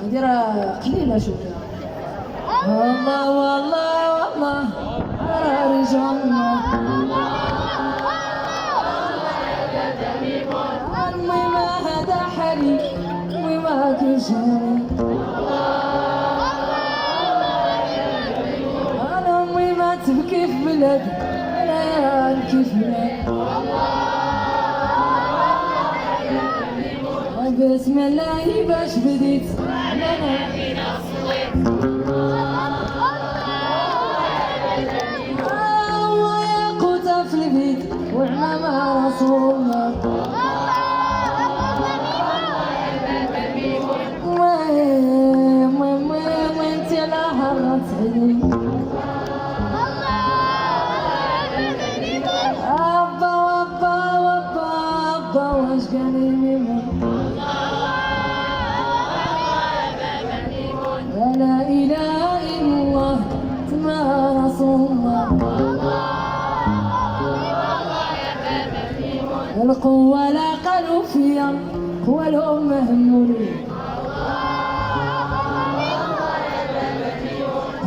نديرها قليله شوف. الله والله والله رجال الله وما هذا حالي وما كيشاني انا امي ما تبكي في بلادي انا نبكي في بلادي بسم الله باش بديت انا وياقوتها في البيت وعمامة رسول الله وانت لا هرت علي ابا وابا وابا ابا واش قالي ميمون لا اله الا الله تما رسول الله القوة لا قالوا فيا قوة الأم هموني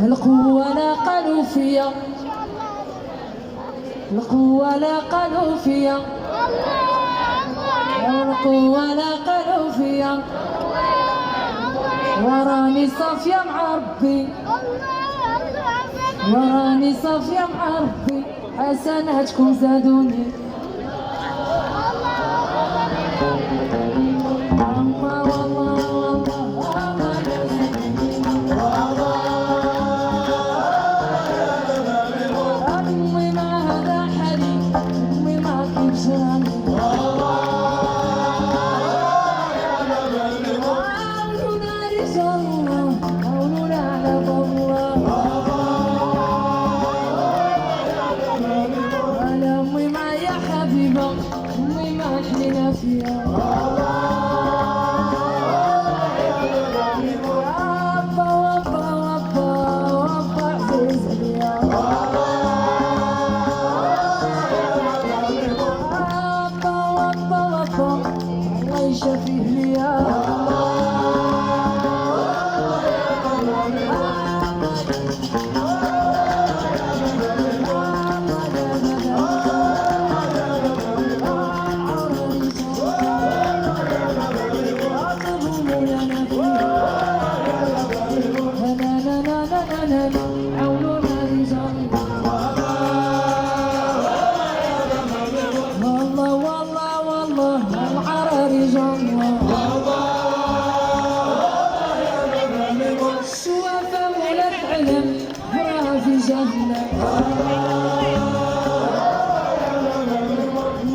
القوة لا قالوا فيا القوة لا قالوا فيا القوة لا قالوا فيا وراني صافية مع ربي وراني صافية مع ربي حسناتكم زادوني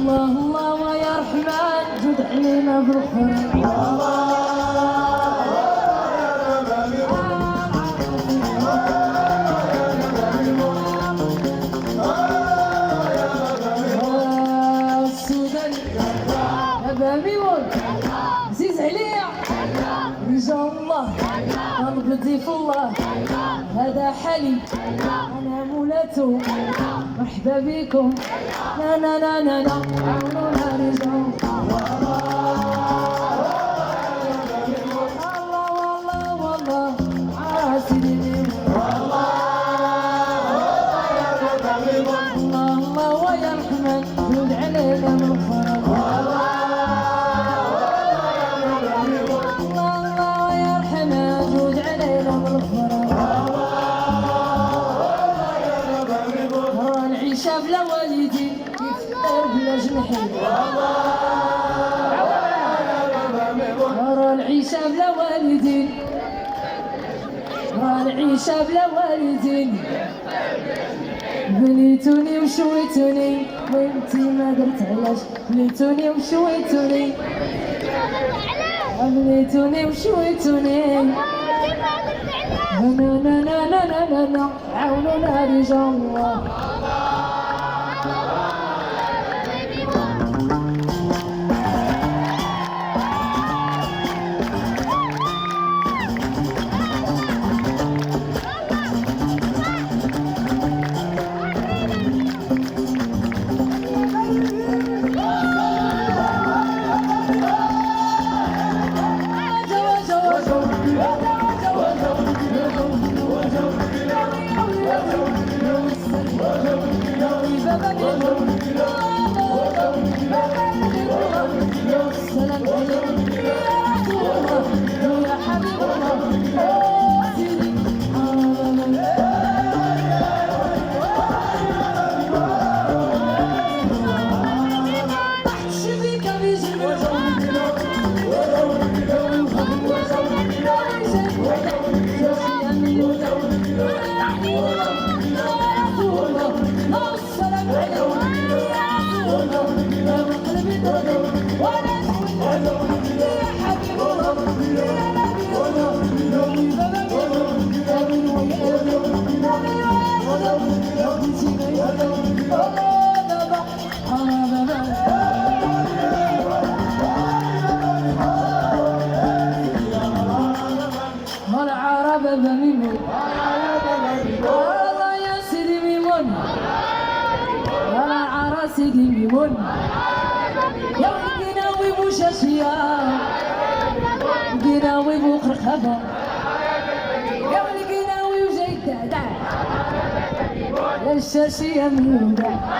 الله الله ويا رحمن جد علينا بالخير السوداني ابا ميمون عزيز عليا رجال الله قلب ضيف الله هذا حالي انا مولاته مرحبا بكم لا لا لا لا لا عاونونا رجال الله والله والله عاسلي الله الله ويا رحمن جود علينا من الخراب بلا والدي يفطر بلا جنحين راه العيشة بلا والدين راه العيشة بلا والدين بليتوني وشويتوني وانتي ما درت علاش بليتوني وشويتوني بليتوني وشويتوني لا لا لا لا لا لا عاونونا رجال الله سيدي ميمون يا ولقيناوي بوشاشية ولقيناوي بوقرقبة يا ولقيناوي وجاي الدعدع يا الشاشية من الوداع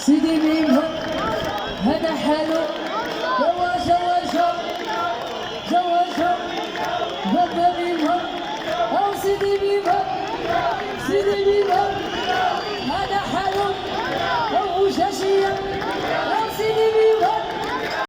سيدي ميمون هذا حلو جوا بابا ميمون أو سيدي ميمون